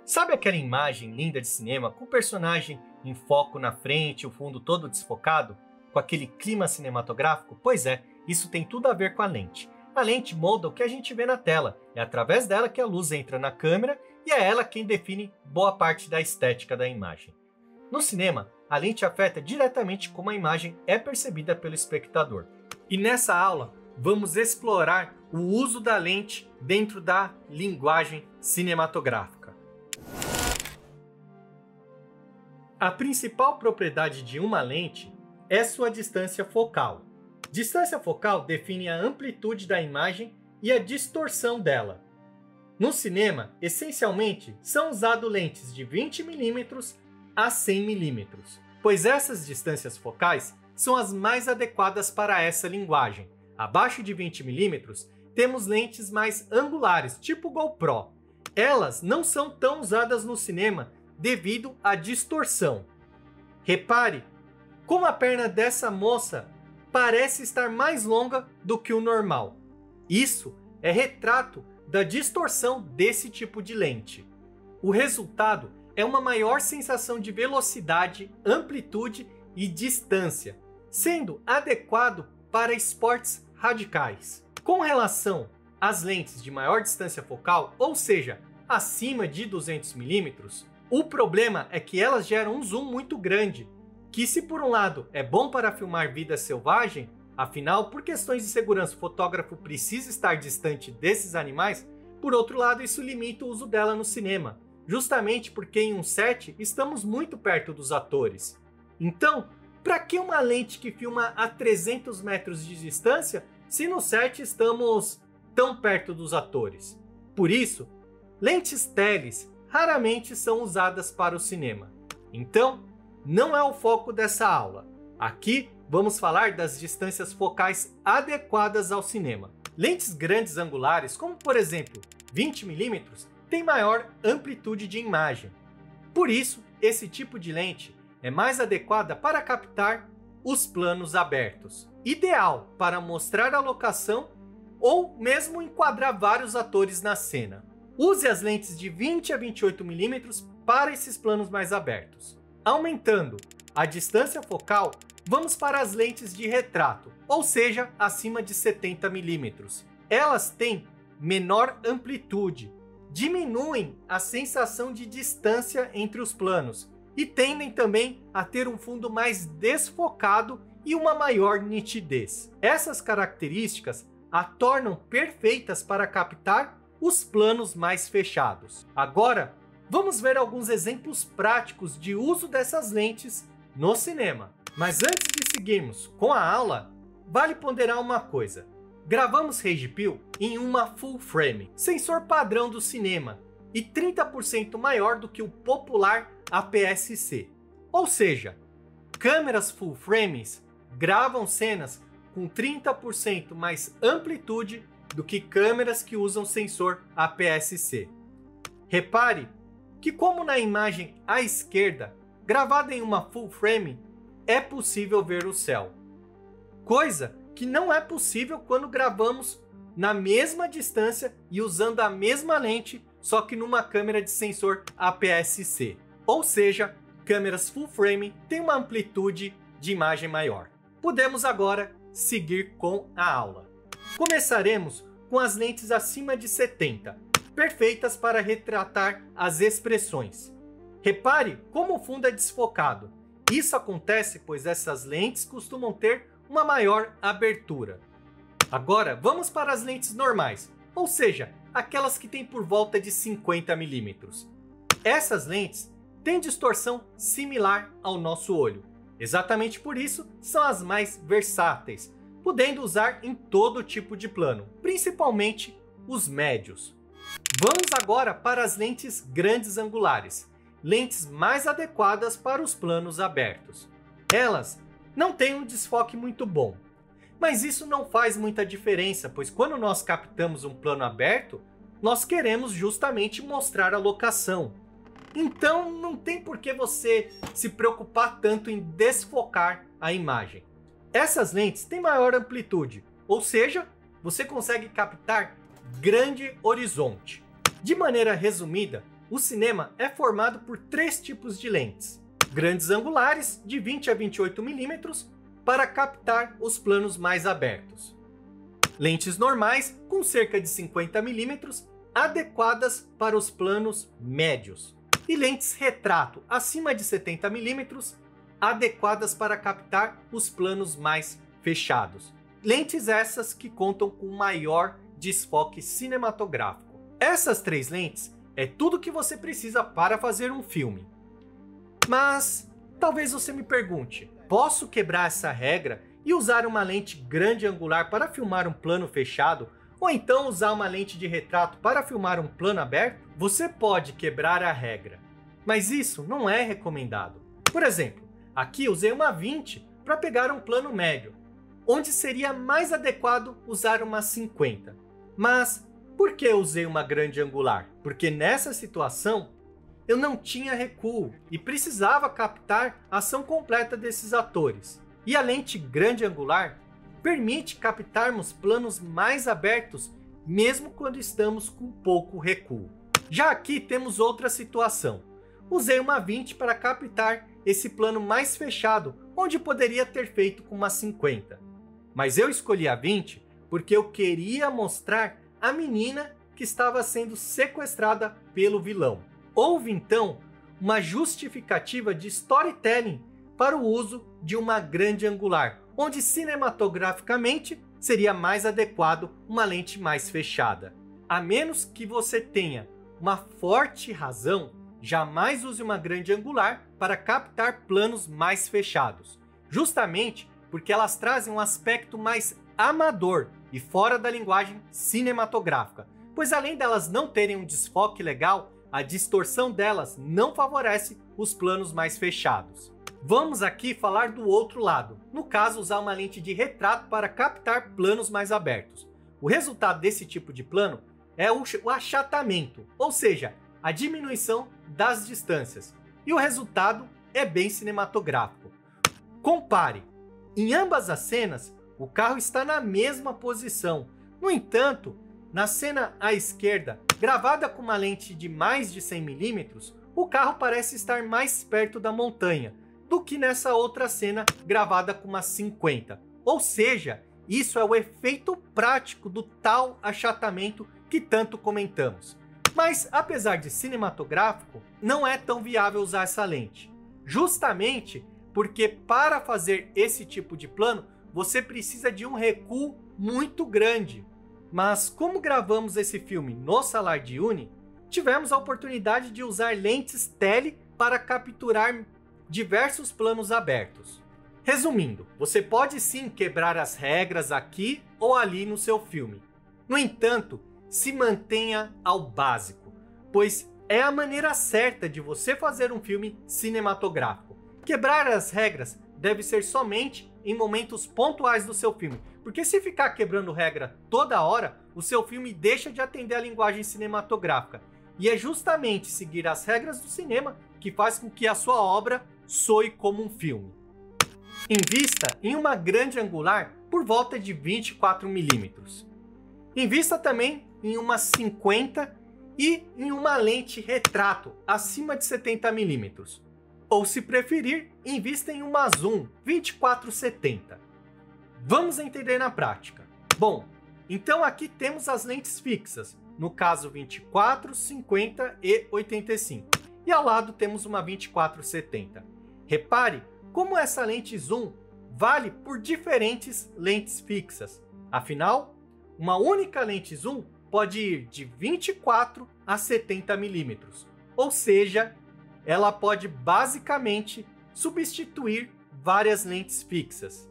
Sabe aquela imagem linda de cinema com o personagem em foco na frente, o fundo todo desfocado, com aquele clima cinematográfico? Pois é, isso tem tudo a ver com a lente. A lente molda o que a gente vê na tela, é através dela que a luz entra na câmera e é ela quem define boa parte da estética da imagem. No cinema, a lente afeta diretamente como a imagem é percebida pelo espectador. E nessa aula, vamos explorar o uso da lente dentro da linguagem cinematográfica. A principal propriedade de uma lente é sua distância focal. Distância focal define a amplitude da imagem e a distorção dela. No cinema, essencialmente, são usadas lentes de 20 mm a 100 mm, pois essas distâncias focais são as mais adequadas para essa linguagem. Abaixo de 20 mm, temos lentes mais angulares, tipo GoPro. Elas não são tão usadas no cinema devido à distorção. Repare como a perna dessa moça parece estar mais longa do que o normal. Isso é retrato da distorção desse tipo de lente. O resultado é uma maior sensação de velocidade, amplitude e distância, sendo adequado para esportes radicais. Com relação às lentes de maior distância focal, ou seja, acima de 200 mm, o problema é que elas geram um zoom muito grande, que se por um lado é bom para filmar vida selvagem, afinal, por questões de segurança o fotógrafo precisa estar distante desses animais, por outro lado isso limita o uso dela no cinema, justamente porque em um set estamos muito perto dos atores. Então, para que uma lente que filma a 300 metros de distância, se no set estamos tão perto dos atores? Por isso, lentes teles raramente são usadas para o cinema. Então, não é o foco dessa aula. Aqui vamos falar das distâncias focais adequadas ao cinema. Lentes grandes angulares, como por exemplo 20 mm, têm maior amplitude de imagem. Por isso, esse tipo de lente é mais adequada para captar os planos abertos, ideal para mostrar a locação ou mesmo enquadrar vários atores na cena. Use as lentes de 20 a 28 mm para esses planos mais abertos. Aumentando a distância focal, vamos para as lentes de retrato, ou seja, acima de 70 mm. Elas têm menor amplitude, diminuem a sensação de distância entre os planos e tendem também a ter um fundo mais desfocado e uma maior nitidez. Essas características a tornam perfeitas para captar os planos mais fechados. Agora, vamos ver alguns exemplos práticos de uso dessas lentes no cinema. Mas antes de seguirmos com a aula, vale ponderar uma coisa. Gravamos Rage Pill em uma full frame, sensor padrão do cinema, e 30% maior do que o popular APS-C. Ou seja, câmeras full frames gravam cenas com 30% mais amplitude do que câmeras que usam sensor APS-C. Repare que, como na imagem à esquerda, gravada em uma full frame, é possível ver o céu. Coisa que não é possível quando gravamos na mesma distância e usando a mesma lente, só que numa câmera de sensor APS-C. Ou seja, câmeras full frame têm uma amplitude de imagem maior. Podemos agora seguir com a aula. Começaremos com as lentes acima de 70, perfeitas para retratar as expressões. Repare como o fundo é desfocado. Isso acontece pois essas lentes costumam ter uma maior abertura. Agora vamos para as lentes normais, ou seja, aquelas que têm por volta de 50 mm. Essas lentes têm distorção similar ao nosso olho. Exatamente por isso são as mais versáteis, podendo usar em todo tipo de plano, principalmente os médios. Vamos agora para as lentes grandes angulares, lentes mais adequadas para os planos abertos. Elas não têm um desfoque muito bom, mas isso não faz muita diferença, pois quando nós captamos um plano aberto, nós queremos justamente mostrar a locação. Então não tem por que você se preocupar tanto em desfocar a imagem. Essas lentes têm maior amplitude, ou seja, você consegue captar grande horizonte. De maneira resumida, o cinema é formado por 3 tipos de lentes. Grandes angulares, de 20 a 28 mm, para captar os planos mais abertos. Lentes normais, com cerca de 50 mm, adequadas para os planos médios. E lentes retrato, acima de 70 mm, adequadas para captar os planos mais fechados. Lentes essas que contam com maior desfoque cinematográfico. Essas 3 lentes é tudo que você precisa para fazer um filme. Mas talvez você me pergunte, posso quebrar essa regra e usar uma lente grande angular para filmar um plano fechado? Ou então usar uma lente de retrato para filmar um plano aberto? Você pode quebrar a regra, mas isso não é recomendado. Por exemplo, aqui usei uma 20 para pegar um plano médio, onde seria mais adequado usar uma 50. Mas por que usei uma grande angular? Porque nessa situação eu não tinha recuo e precisava captar a ação completa desses atores. E a lente grande angular permite captarmos planos mais abertos mesmo quando estamos com pouco recuo. Já aqui temos outra situação. Usei uma 20 para captar esse plano mais fechado, onde poderia ter feito com uma 50. Mas eu escolhi a 20 porque eu queria mostrar a menina que estava sendo sequestrada pelo vilão. Houve então uma justificativa de storytelling para o uso de uma grande angular, onde cinematograficamente seria mais adequado uma lente mais fechada. A menos que você tenha uma forte razão, jamais use uma grande angular para captar planos mais fechados, justamente porque elas trazem um aspecto mais amador e fora da linguagem cinematográfica, pois além delas não terem um desfoque legal, a distorção delas não favorece os planos mais fechados. Vamos aqui falar do outro lado, no caso usar uma lente de retrato para captar planos mais abertos. O resultado desse tipo de plano é o achatamento, ou seja, a diminuição das distâncias, e o resultado é bem cinematográfico. Compare, em ambas as cenas o carro está na mesma posição, no entanto, na cena à esquerda, gravada com uma lente de mais de 100 mm, o carro parece estar mais perto da montanha do que nessa outra cena gravada com uma 50. Ou seja, isso é o efeito prático do tal achatamento que tanto comentamos. Mas apesar de cinematográfico, não é tão viável usar essa lente. Justamente porque para fazer esse tipo de plano, você precisa de um recuo muito grande. Mas como gravamos esse filme no Salar de Uyuni, tivemos a oportunidade de usar lentes tele para capturar diversos planos abertos. Resumindo, você pode sim quebrar as regras aqui ou ali no seu filme. No entanto, se mantenha ao básico, pois é a maneira certa de você fazer um filme cinematográfico. Quebrar as regras deve ser somente em momentos pontuais do seu filme, porque se ficar quebrando regra toda hora, o seu filme deixa de atender a linguagem cinematográfica. E é justamente seguir as regras do cinema que faz com que a sua obra soe como um filme. Invista em uma grande angular por volta de 24 mm. Invista também em uma 50 e em uma lente retrato acima de 70 mm. Ou se preferir, invista em uma zoom 24-70. Vamos entender na prática. Bom, então aqui temos as lentes fixas, no caso 24, 50 e 85. E ao lado temos uma 24-70. Repare como essa lente zoom vale por diferentes lentes fixas. Afinal, uma única lente zoom pode ir de 24 a 70 mm. Ou seja, ela pode basicamente substituir várias lentes fixas.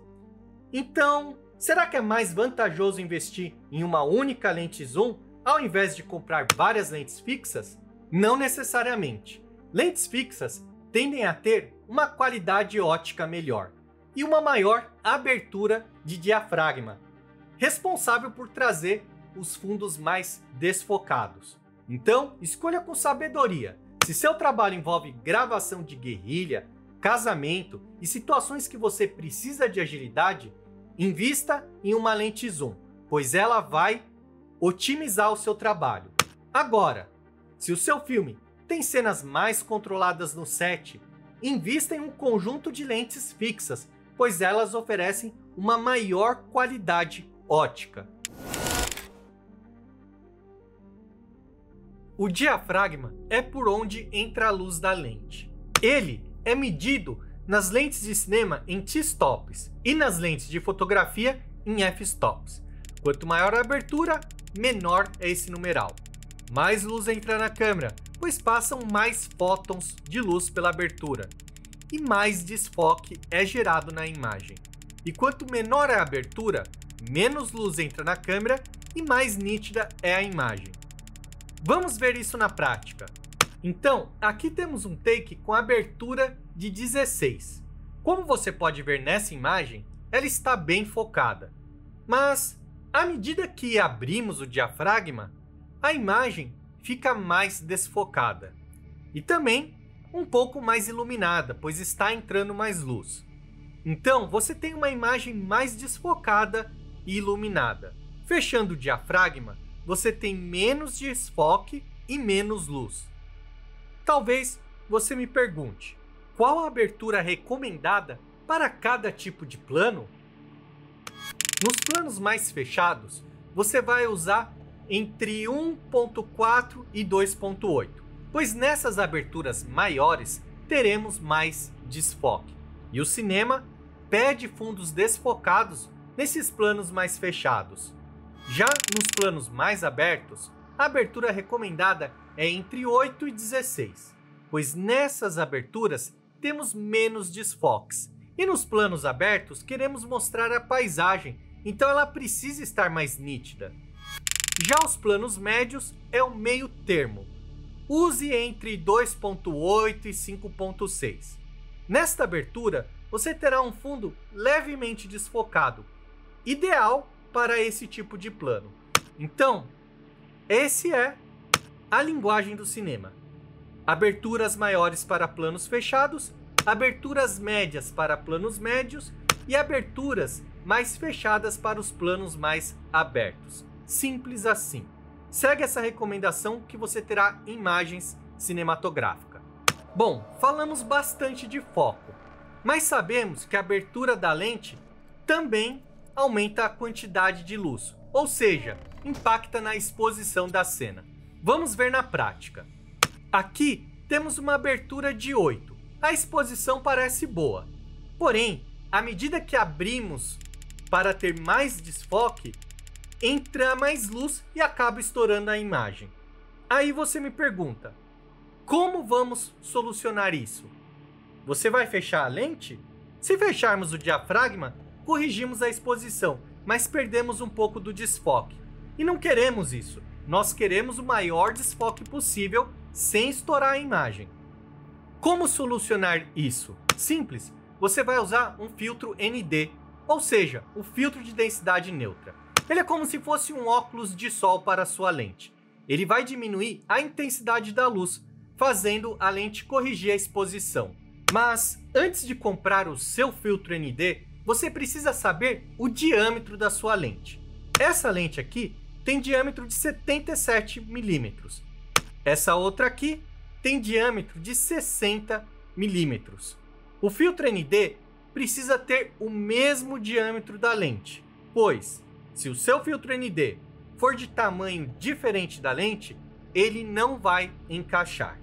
Então, será que é mais vantajoso investir em uma única lente zoom ao invés de comprar várias lentes fixas? Não necessariamente. Lentes fixas tendem a ter uma qualidade óptica melhor e uma maior abertura de diafragma, responsável por trazer os fundos mais desfocados. Então, escolha com sabedoria. Se seu trabalho envolve gravação de guerrilha, casamento e situações que você precisa de agilidade, invista em uma lente zoom, pois ela vai otimizar o seu trabalho. Agora, se o seu filme tem cenas mais controladas no set, invista em um conjunto de lentes fixas, pois elas oferecem uma maior qualidade ótica. O diafragma é por onde entra a luz da lente. Ele é medido nas lentes de cinema em t-stops e nas lentes de fotografia em f-stops. Quanto maior a abertura, menor é esse numeral. Mais luz entra na câmera, pois passam mais fótons de luz pela abertura, e mais desfoque é gerado na imagem. E quanto menor é a abertura, menos luz entra na câmera e mais nítida é a imagem. Vamos ver isso na prática. Então, aqui temos um take com abertura de 16. Como você pode ver nessa imagem, ela está bem focada. Mas, à medida que abrimos o diafragma, a imagem fica mais desfocada. E também um pouco mais iluminada, pois está entrando mais luz. Então, você tem uma imagem mais desfocada e iluminada. Fechando o diafragma, você tem menos desfoque e menos luz. Talvez você me pergunte, qual a abertura recomendada para cada tipo de plano? Nos planos mais fechados, você vai usar entre 1.4 e 2.8, pois nessas aberturas maiores teremos mais desfoque. E o cinema pede fundos desfocados nesses planos mais fechados. Já nos planos mais abertos, a abertura recomendada é entre 8 e 16, pois nessas aberturas temos menos desfoques. E nos planos abertos queremos mostrar a paisagem, então ela precisa estar mais nítida. Já os planos médios é o meio termo. Use entre 2.8 e 5.6. Nesta abertura, você terá um fundo levemente desfocado, ideal para esse tipo de plano. Então, esse é a linguagem do cinema. Aberturas maiores para planos fechados, aberturas médias para planos médios e aberturas mais fechadas para os planos mais abertos. Simples assim. Segue essa recomendação que você terá imagens cinematográficas. Bom, falamos bastante de foco, mas sabemos que a abertura da lente também aumenta a quantidade de luz, ou seja, impacta na exposição da cena. Vamos ver na prática. Aqui temos uma abertura de 8. A exposição parece boa, porém, à medida que abrimos para ter mais desfoque, entra mais luz e acaba estourando a imagem. Aí você me pergunta, como vamos solucionar isso? Você vai fechar a lente? Se fecharmos o diafragma, corrigimos a exposição, mas perdemos um pouco do desfoque. E não queremos isso. Nós queremos o maior desfoque possível sem estourar a imagem. Como solucionar isso? Simples. Você vai usar um filtro ND, ou seja, o filtro de densidade neutra. Ele é como se fosse um óculos de sol para a sua lente. Ele vai diminuir a intensidade da luz, fazendo a lente corrigir a exposição. Mas antes de comprar o seu filtro ND, você precisa saber o diâmetro da sua lente. Essa lente aqui tem diâmetro de 77 milímetros. Essa outra aqui tem diâmetro de 60 milímetros. O filtro ND precisa ter o mesmo diâmetro da lente, pois se o seu filtro ND for de tamanho diferente da lente, ele não vai encaixar.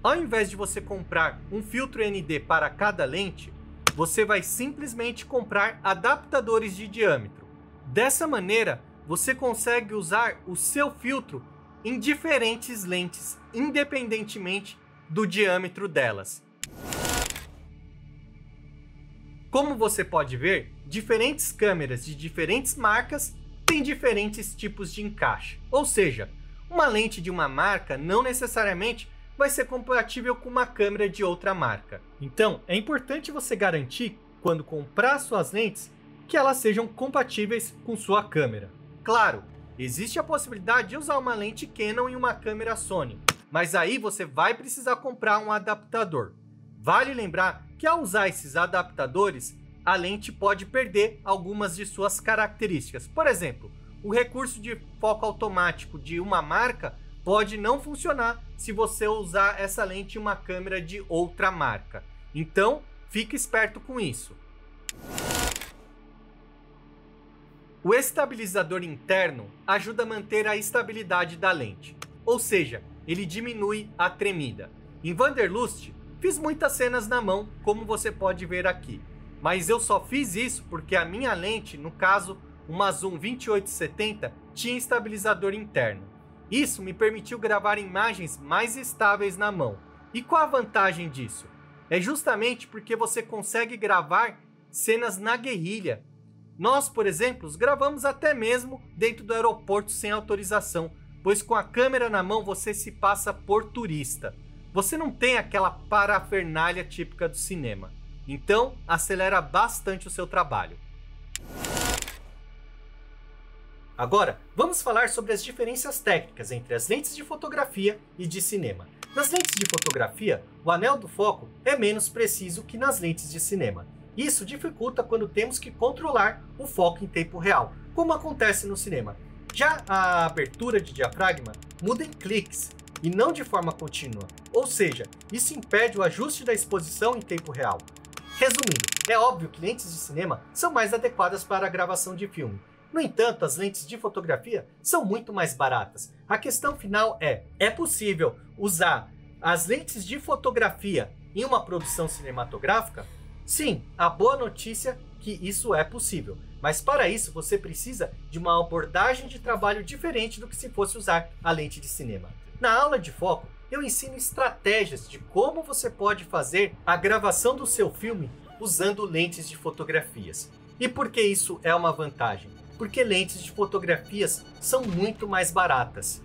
Ao invés de você comprar um filtro ND para cada lente, você vai simplesmente comprar adaptadores de diâmetro. Dessa maneira, você consegue usar o seu filtro em diferentes lentes, independentemente do diâmetro delas. Como você pode ver, diferentes câmeras de diferentes marcas têm diferentes tipos de encaixe. Ou seja, uma lente de uma marca não necessariamente vai ser compatível com uma câmera de outra marca. Então, é importante você garantir, quando comprar suas lentes, que elas sejam compatíveis com sua câmera. Claro, existe a possibilidade de usar uma lente Canon e uma câmera Sony, mas aí você vai precisar comprar um adaptador. Vale lembrar que ao usar esses adaptadores, a lente pode perder algumas de suas características. Por exemplo, o recurso de foco automático de uma marca pode não funcionar se você usar essa lente em uma câmera de outra marca. Então, fique esperto com isso. O estabilizador interno ajuda a manter a estabilidade da lente, ou seja, ele diminui a tremida. Em Wanderlust, fiz muitas cenas na mão, como você pode ver aqui, mas eu só fiz isso porque a minha lente, no caso, uma Zoom 2870, tinha estabilizador interno. Isso me permitiu gravar imagens mais estáveis na mão. E qual a vantagem disso? É justamente porque você consegue gravar cenas na guerrilha. Nós, por exemplo, gravamos até mesmo dentro do aeroporto sem autorização, pois com a câmera na mão você se passa por turista. Você não tem aquela parafernália típica do cinema. Então, acelera bastante o seu trabalho. Agora, vamos falar sobre as diferenças técnicas entre as lentes de fotografia e de cinema. Nas lentes de fotografia, o anel do foco é menos preciso que nas lentes de cinema. Isso dificulta quando temos que controlar o foco em tempo real, como acontece no cinema. Já a abertura de diafragma muda em cliques e não de forma contínua, ou seja, isso impede o ajuste da exposição em tempo real. Resumindo, é óbvio que lentes de cinema são mais adequadas para a gravação de filme. No entanto, as lentes de fotografia são muito mais baratas. A questão final é possível usar as lentes de fotografia em uma produção cinematográfica? Sim, a boa notícia é que isso é possível, mas para isso você precisa de uma abordagem de trabalho diferente do que se fosse usar a lente de cinema. Na aula de foco, eu ensino estratégias de como você pode fazer a gravação do seu filme usando lentes de fotografias. E por que isso é uma vantagem? Porque lentes de fotografias são muito mais baratas.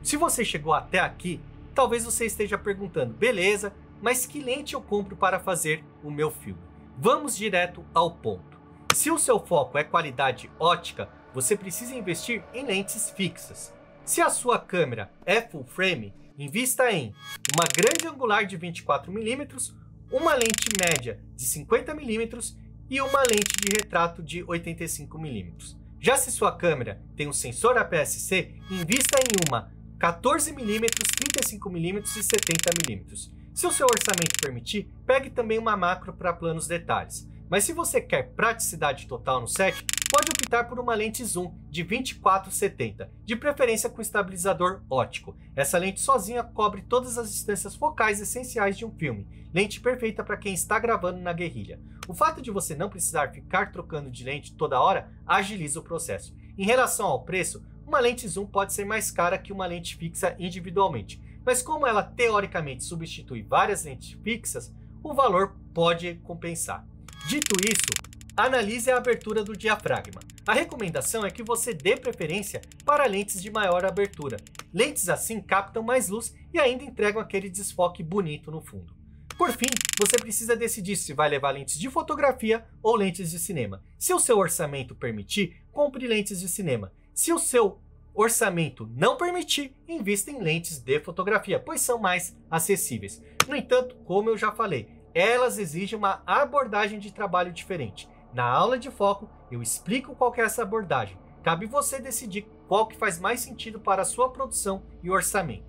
Se você chegou até aqui, talvez você esteja perguntando, beleza, mas que lente eu compro para fazer o meu filme? Vamos direto ao ponto. Se o seu foco é qualidade ótica, você precisa investir em lentes fixas. Se a sua câmera é full frame, invista em uma grande angular de 24mm, uma lente média de 50mm e uma lente de retrato de 85mm. Já se sua câmera tem um sensor APS-C, invista em uma 14mm, 35mm e 70mm. Se o seu orçamento permitir, pegue também uma macro para planos detalhes. Mas se você quer praticidade total no set, pode optar por uma lente zoom de 24-70, de preferência com estabilizador óptico. Essa lente sozinha cobre todas as distâncias focais essenciais de um filme, lente perfeita para quem está gravando na guerrilha. O fato de você não precisar ficar trocando de lente toda hora agiliza o processo. Em relação ao preço, uma lente zoom pode ser mais cara que uma lente fixa individualmente, mas como ela teoricamente substitui várias lentes fixas, o valor pode compensar. Dito isso, analise a abertura do diafragma. A recomendação é que você dê preferência para lentes de maior abertura. Lentes assim captam mais luz e ainda entregam aquele desfoque bonito no fundo. Por fim, você precisa decidir se vai levar lentes de fotografia ou lentes de cinema. Se o seu orçamento permitir, compre lentes de cinema. Se o seu orçamento não permitir, invista em lentes de fotografia, pois são mais acessíveis. No entanto, como eu já falei, elas exigem uma abordagem de trabalho diferente. Na aula de foco, eu explico qual que é essa abordagem. Cabe você decidir qual que faz mais sentido para a sua produção e orçamento.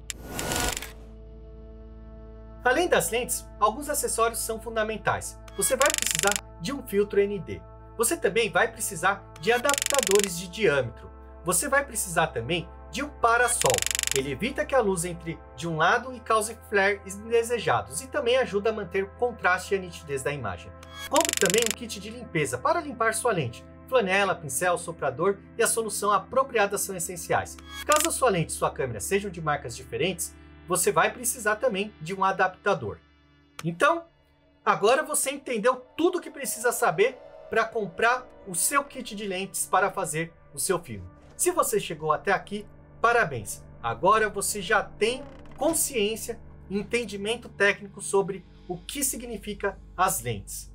Além das lentes, alguns acessórios são fundamentais. Você vai precisar de um filtro ND. Você também vai precisar de adaptadores de diâmetro. Você vai precisar também de um parasol. Ele evita que a luz entre de um lado e cause flares indesejados e também ajuda a manter o contraste e a nitidez da imagem. Compre também um kit de limpeza para limpar sua lente. Flanela, pincel, soprador e a solução apropriada são essenciais. Caso a sua lente e sua câmera sejam de marcas diferentes, você vai precisar também de um adaptador. Então, agora você entendeu tudo o que precisa saber para comprar o seu kit de lentes para fazer o seu filme. Se você chegou até aqui, parabéns! Agora você já tem consciência e entendimento técnico sobre o que significa as lentes.